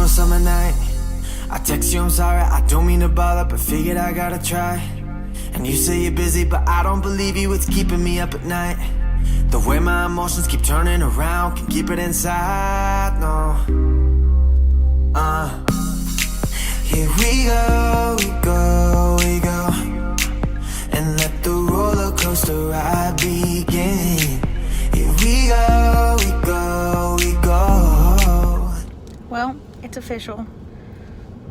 for a summer night. I text you, I'm sorry, I don't mean to bother, but figured I gotta try. And you say you're busy, but I don't believe you, it's keeping me up at night. The way my emotions keep turning around, can keep it inside, no. Here we go, we go, we go, and let the roller coaster ride begin. Here we go, we go, we go. Well, it's official.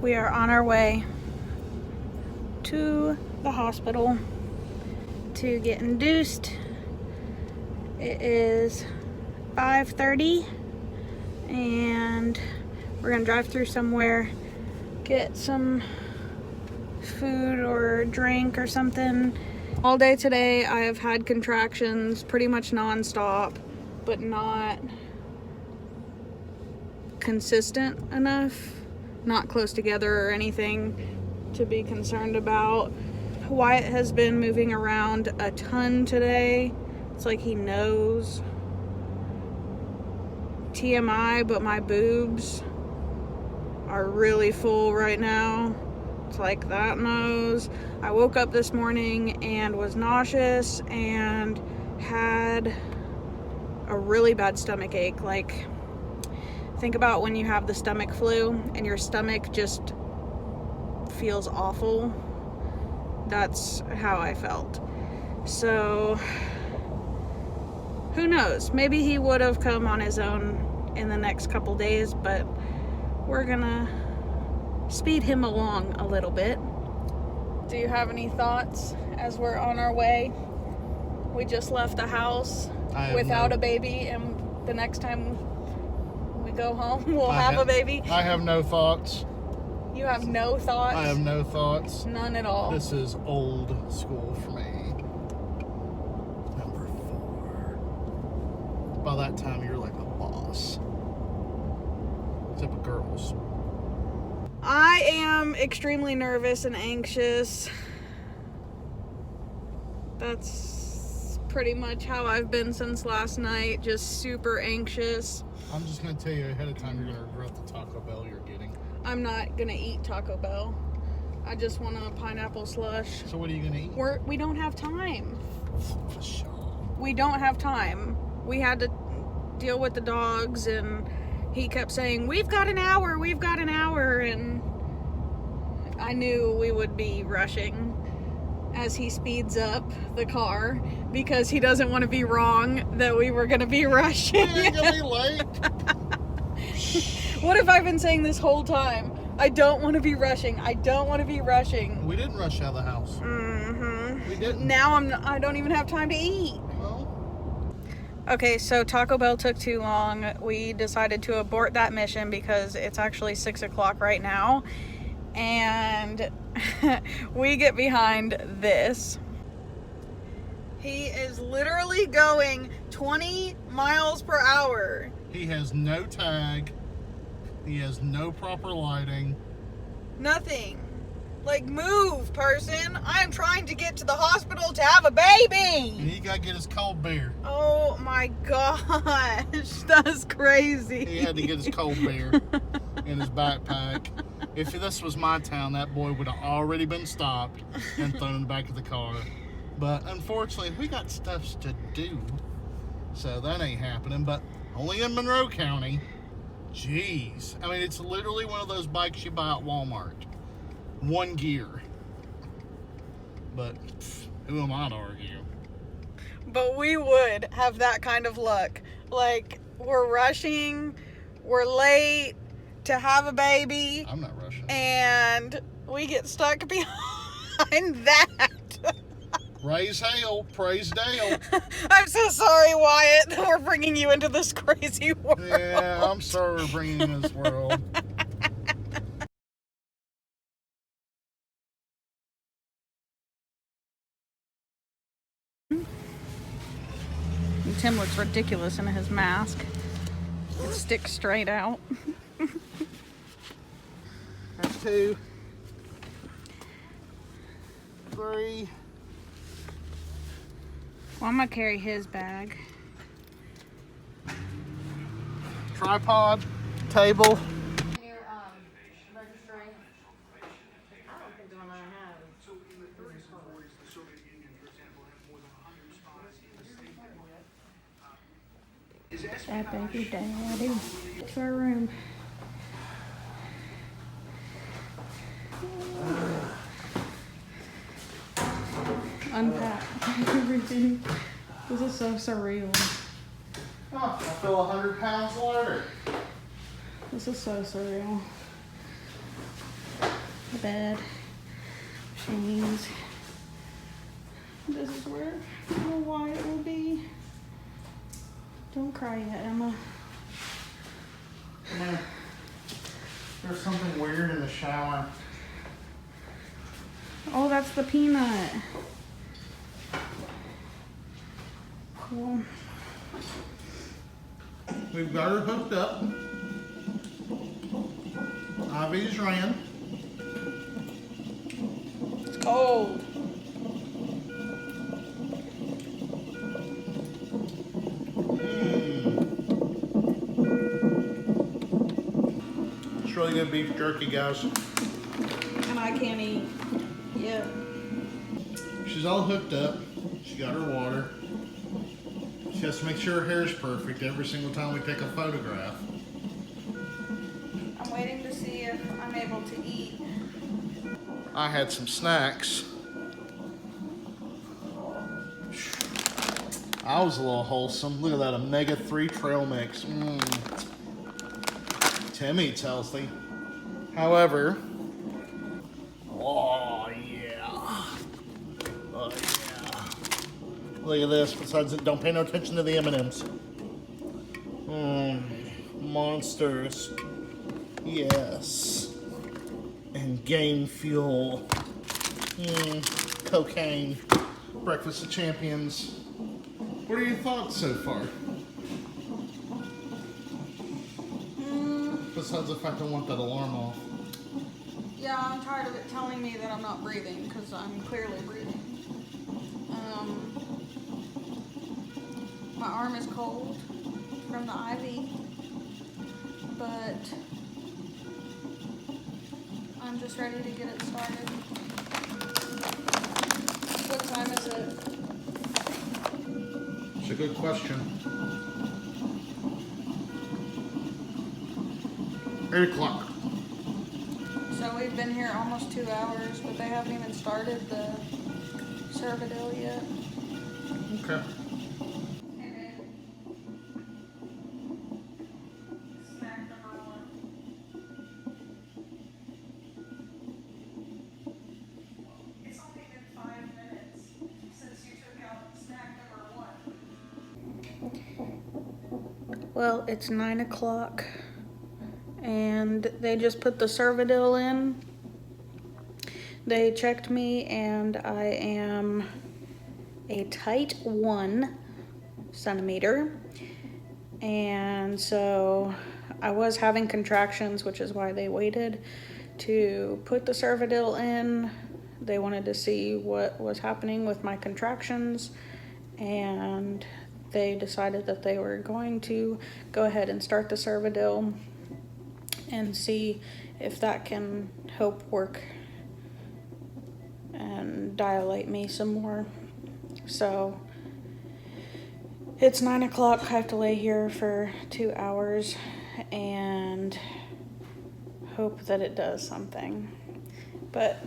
We are on our way to the hospital to get induced. It is 5:30 and we're gonna drive through somewhere, get some food or drink or something. All day today I have had contractions pretty much non-stop, but not consistent enough, not close together or anything to be concerned about. Wyatt has been moving around a ton today. It's like he knows. TMI, but my boobs are really full right now. It's like that knows. I woke up this morning and was nauseous and had a really bad stomach ache. Like, think about when you have the stomach flu and your stomach just feels awful. That's how I felt. So who knows? Maybe he would have come on his own in the next couple days, but we're gonna speed him along a little bit. Do you have any thoughts as we're on our way? We just left the house without a baby, and the next time we go home, we'll have a baby. I have no thoughts. You have no thoughts? I have no thoughts. None at all. This is old school for me. Number 4. By that time, you're like a boss. Except with girls. I am extremely nervous and anxious. That's pretty much how I've been since last night. Just super anxious. I'm just going to tell you ahead of time, you're going to regret the Taco Bell you're getting. I'm not going to eat Taco Bell. I just want a pineapple slush. So what are you going to eat? We don't have time. For sure. We don't have time. We had to deal with the dogs, and he kept saying, we've got an hour, and I knew we would be rushing as he speeds up the car because he doesn't want to be wrong that we were going to be rushing. We ain't going to be late. What have I been saying this whole time? I don't want to be rushing. I don't want to be rushing. We didn't rush out of the house. Mm-hmm. We didn't. Now I don't even have time to eat. Well. Okay, so Taco Bell took too long. We decided to abort that mission because it's actually 6 o'clock right now. And we get behind this. He is literally going 20 miles per hour. He has no tag. He has no proper lighting. Nothing. Like, move, person. I am trying to get to the hospital to have a baby. And he got to get his cold beer. Oh my gosh. That's crazy. He had to get his cold beer in his backpack. If this was my town, that boy would have already been stopped and thrown in the back of the car. But unfortunately, we got stuff to do. So that ain't happening. But only in Monroe County. Jeez. I mean, it's literally one of those bikes you buy at Walmart. One gear. But who am I to argue? But we would have that kind of luck. Like, we're rushing, we're late to have a baby. I'm not rushing. And we get stuck behind that. Raise hail, praise Dale. I'm so sorry, Wyatt. We're bringing you into this crazy world. Yeah, I'm sorry we're bringing you into this world. Tim looks ridiculous in his mask. It sticks straight out. That's 2, 3. Well, I'm gonna carry his bag. Tripod, table. That baby daddy. To our room. Unpack everything. This is so surreal. Oh, I feel 100 pounds lighter. This is so surreal. The bed, machines. This is where little Wyatt will be. Don't cry yet, Emma. Man, there's something weird in the shower. Oh, that's the peanut. Cool. We've got her hooked up. IV's ran. It's cold. It's really good beef jerky, guys. And I can't eat yet. She's all hooked up. She got her water. She has to make sure her hair is perfect every single time we take a photograph. I'm waiting to see if I'm able to eat. I had some snacks. I was a little wholesome. Look at that omega-3 trail mix. Timmy tells thee. However, oh yeah. Oh yeah. Look at this. Besides, don't pay no attention to the M&Ms. Monsters. Yes. And game fuel. Cocaine. Breakfast of champions. What are your thoughts so far? Besides the fact I want that alarm off. Yeah, I'm tired of it telling me that I'm not breathing because I'm clearly breathing. My arm is cold from the IV, but I'm just ready to get it started. What time is it? It's a good question. 8 o'clock. So we've been here almost 2 hours, but they haven't even started the Cervidil yet. Okay. Snack number 1. It's only been 5 minutes since you took out snack number 1. Well, it's 9 o'clock. And they just put the Cervidil in. They checked me and I am a tight 1 centimeter. And so I was having contractions, which is why they waited to put the Cervidil in. They wanted to see what was happening with my contractions, and they decided that they were going to go ahead and start the Cervidil and see if that can help work and dilate me some more. So it's 9 o'clock. I have to lay here for 2 hours and hope that it does something. But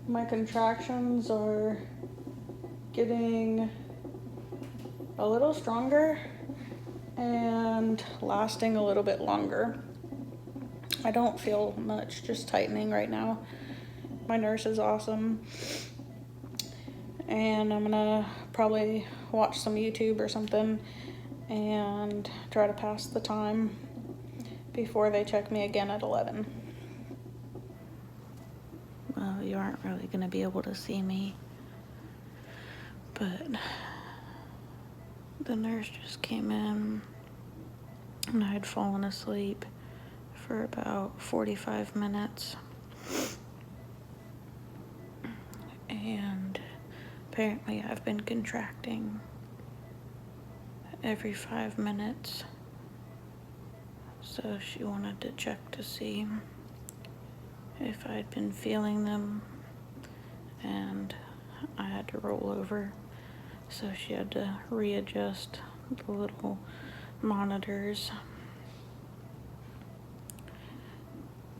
my contractions are getting a little stronger and lasting a little bit longer. I don't feel much, just tightening right now. My nurse is awesome. And I'm gonna probably watch some YouTube or something and try to pass the time before they check me again at 11. Well, you aren't really gonna be able to see me, but the nurse just came in and I had fallen asleep for about 45 minutes. And apparently I've been contracting every 5 minutes. So she wanted to check to see if I'd been feeling them, and I had to roll over So she had to readjust the little monitors.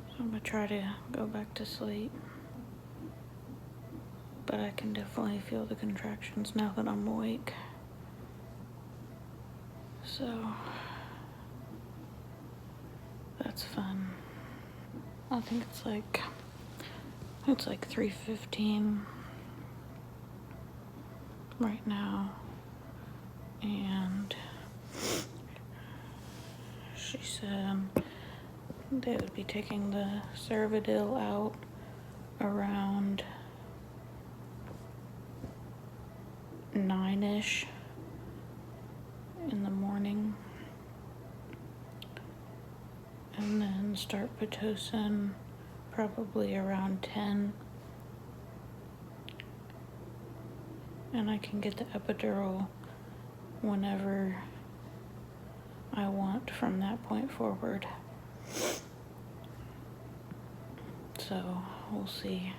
So I'm gonna try to go back to sleep. But I can definitely feel the contractions now that I'm awake. So that's fun. I think it's like 3:15 right now, and she said they would be taking the Cervidil out around 9-ish in the morning, and then start Pitocin probably around 10, and I can get the epidural whenever I want from that point forward. So we'll see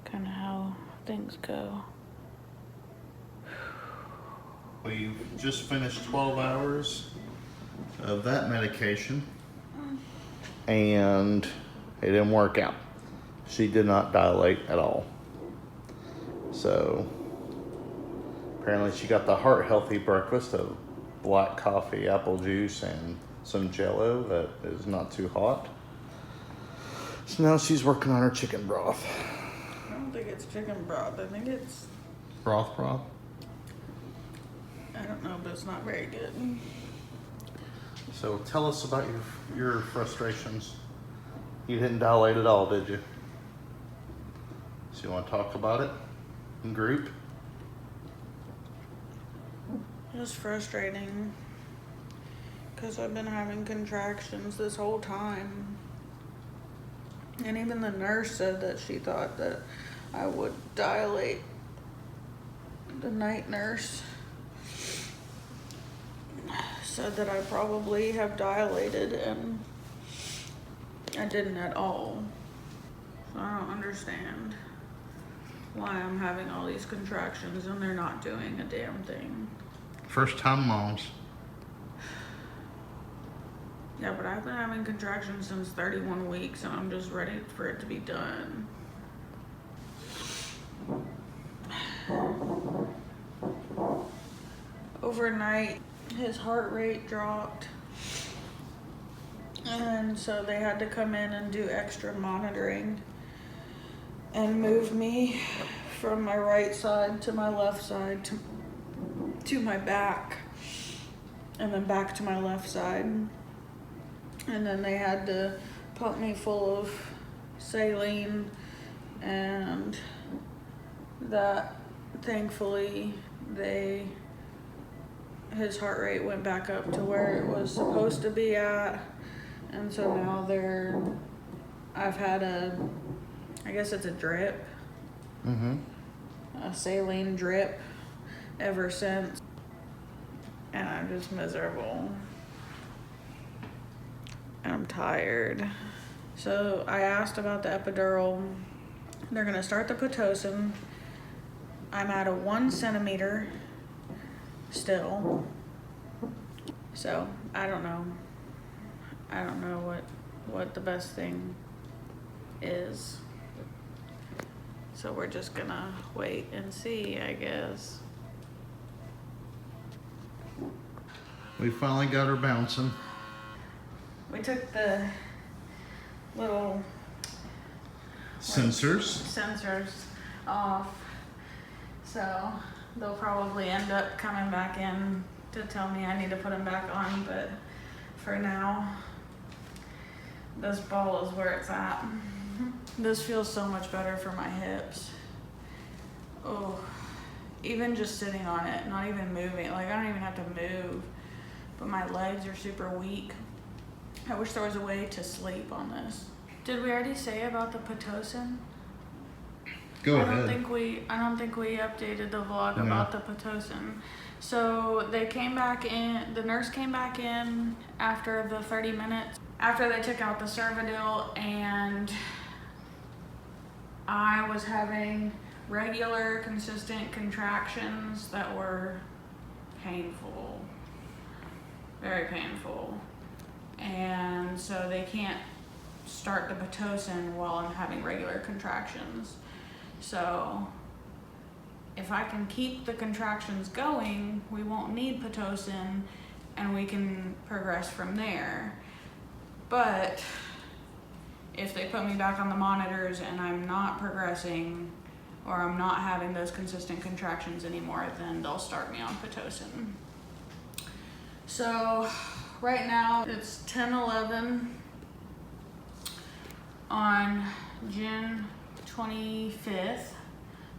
kind of how things go. We've just finished 12 hours of that medication, and it didn't work out. She did not dilate at all. So apparently she got the heart healthy breakfast of black coffee, apple juice, and some Jell-O that is not too hot. So now she's working on her chicken broth. I don't think it's chicken broth. I think it's, Broth? I don't know, but it's not very good. So tell us about your frustrations. You didn't dilate at all, did you? So you want to talk about it in group? It's frustrating because I've been having contractions this whole time. And even the nurse said that she thought that I would dilate. The night nurse said that I probably have dilated, and I didn't at all. So I don't understand why I'm having all these contractions and they're not doing a damn thing. First time moms. Yeah, but I've been having contractions since 31 weeks and I'm just ready for it to be done. Overnight, his heart rate dropped. And so they had to come in and do extra monitoring and move me from my right side to my left side to my back, and then back to my left side. And then they had to pump me full of saline, and that thankfully his heart rate went back up to where it was supposed to be at. And so now I've had I guess it's a drip, a saline drip ever since, and I'm just miserable. And I'm tired. So I asked about the epidural. They're gonna start the Pitocin. I'm at a 1 centimeter still. So I don't know what the best thing is. So we're just gonna wait and see, I guess. We finally got her bouncing. We took the little Sensors off, so they'll probably end up coming back in to tell me I need to put them back on, but for now, this ball is where it's at. This feels so much better for my hips. Oh, even just sitting on it, not even moving, like I don't even have to move, but my legs are super weak. I wish there was a way to sleep on this. Did we already say about the Pitocin? Go ahead. I don't think we updated the vlog about the Pitocin. So they came back in, the nurse came back in after the 30 minutes, after they took out the Cervidil, and I was having regular, consistent contractions that were painful, very painful. And so they can't start the Pitocin while I'm having regular contractions. So if I can keep the contractions going, we won't need Pitocin and we can progress from there. But if they put me back on the monitors and I'm not progressing or I'm not having those consistent contractions anymore, then they'll start me on Pitocin. So right now it's 10:11 on June 25th,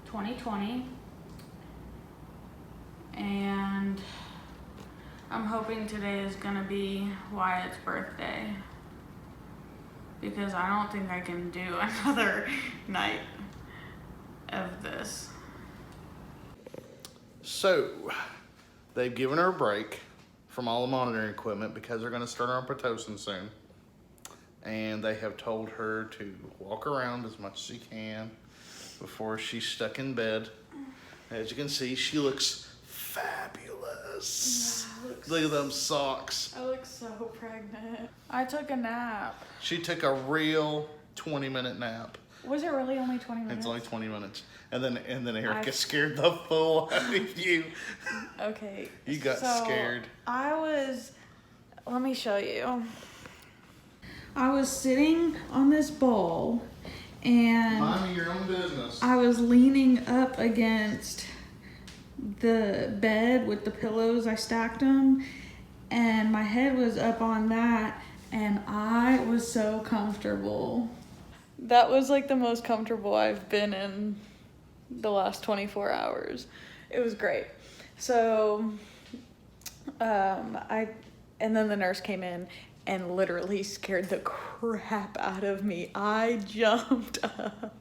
2020. And I'm hoping today is gonna be Wyatt's birthday, because I don't think I can do another night of this. So, they've given her a break from all the monitoring equipment because they're going to start her on Pitocin soon. And they have told her to walk around as much as she can before she's stuck in bed. As you can see, she looks fabulous. Yeah, look at them socks. I look so pregnant. I took a nap. She took a real 20-minute nap. Was it really only 20 minutes? It's only 20 minutes. And then Erica scared the fool out of you. Okay. You got scared. Let me show you. I was sitting on this bowl and Mind your own business. I was leaning up against the bed with the pillows. I stacked them and my head was up on that and I was so comfortable. That was like the most comfortable I've been in the last 24 hours. It was great. So, and then the nurse came in and literally scared the crap out of me. I jumped up.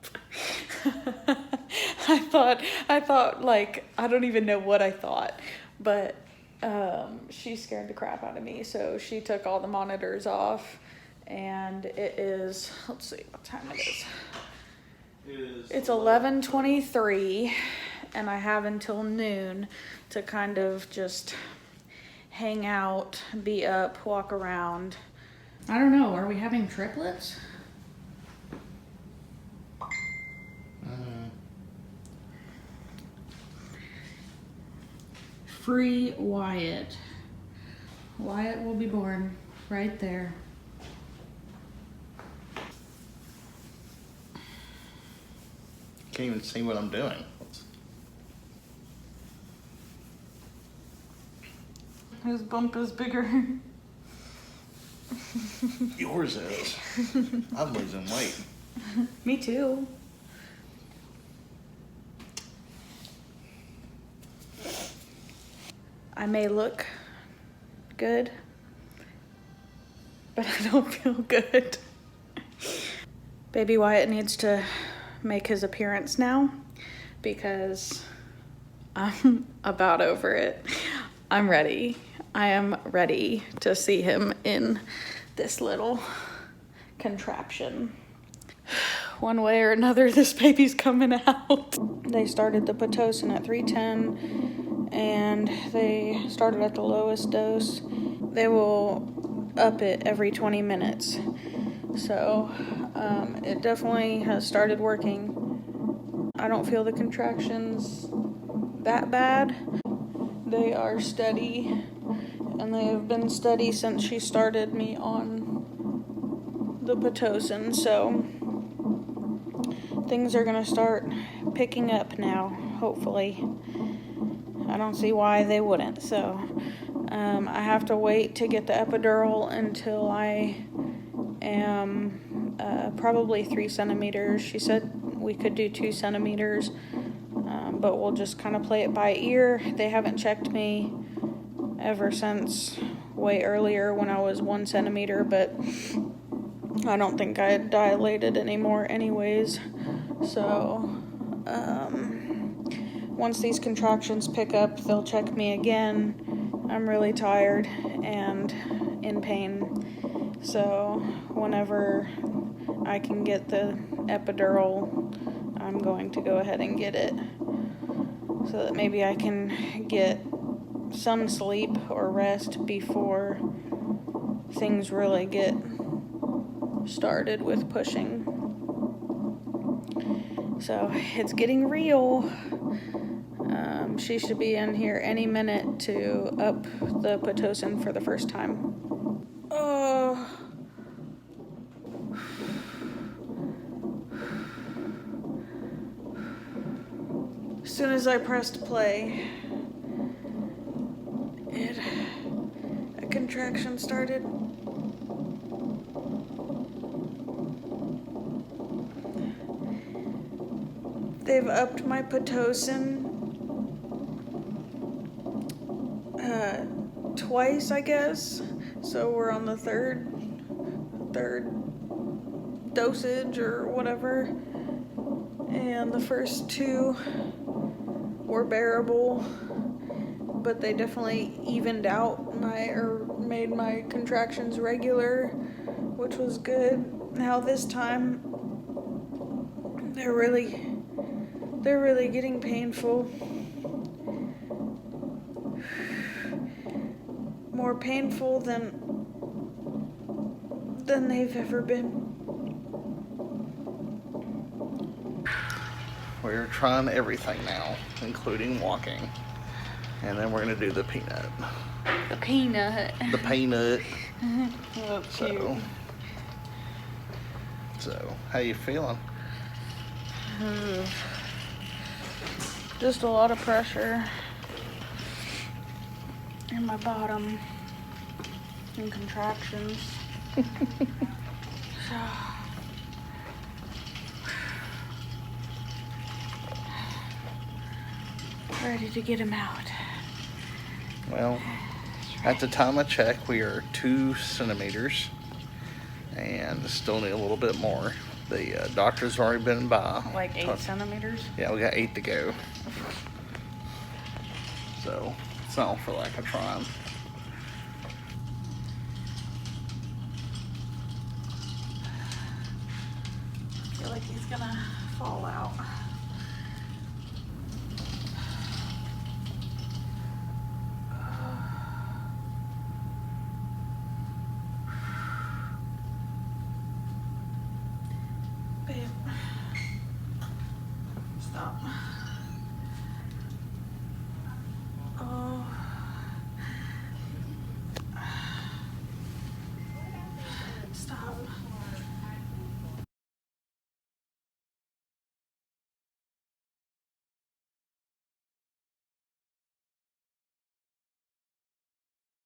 I thought like, I don't even know what I thought, but she scared the crap out of me. So she took all the monitors off. And it is, let's see what time it is. It's 11:23 and I have until noon to kind of just hang out, be up, walk around. I don't know, are we having triplets? Free Wyatt. Wyatt will be born right there. Can't even see what I'm doing. His bump is bigger. Yours is. I'm losing weight. Me too. I may look good, but I don't feel good. Baby Wyatt needs to make his appearance now because I'm about over it. I'm ready. I am ready to see him in this little contraption. One way or another, this baby's coming out. They started the Pitocin at 310 and they started at the lowest dose. They will up it every 20 minutes. So it definitely has started working. I don't feel the contractions that bad. They are steady, and they have been steady since she started me on the Pitocin. So things are gonna start picking up now, hopefully. I don't see why they wouldn't. So I have to wait to get the epidural until I am probably 3 centimeters. She said we could do 2 centimeters, but we'll just kind of play it by ear. They haven't checked me ever since way earlier when I was 1 centimeter, but I don't think I had dilated anymore anyways. So once these contractions pick up, they'll check me again. I'm really tired and in pain. So whenever I can get the epidural, I'm going to go ahead and get it so that maybe I can get some sleep or rest before things really get started with pushing. So it's getting real. She should be in here any minute to up the Pitocin for the first time. Oh. As soon as I pressed play, a contraction started. They've upped my Pitocin twice, I guess. So we're on the third dosage or whatever. And the first two were bearable, but they definitely evened out made my contractions regular, which was good. Now this time they're really getting painful. More painful than they've ever been. We're trying everything now, including walking. And then we're gonna do the peanut. The peanut. The peanut. Oh, cute. So, how you feeling? Just a lot of pressure in my bottom and contractions. So, ready to get him out. Well, at the time I checked, we are 2 centimeters and still need a little bit more. The doctor's already been by. Like 8 centimeters? Yeah, we got 8 to go. So, it's not for lack of trying. I feel like he's gonna fall out.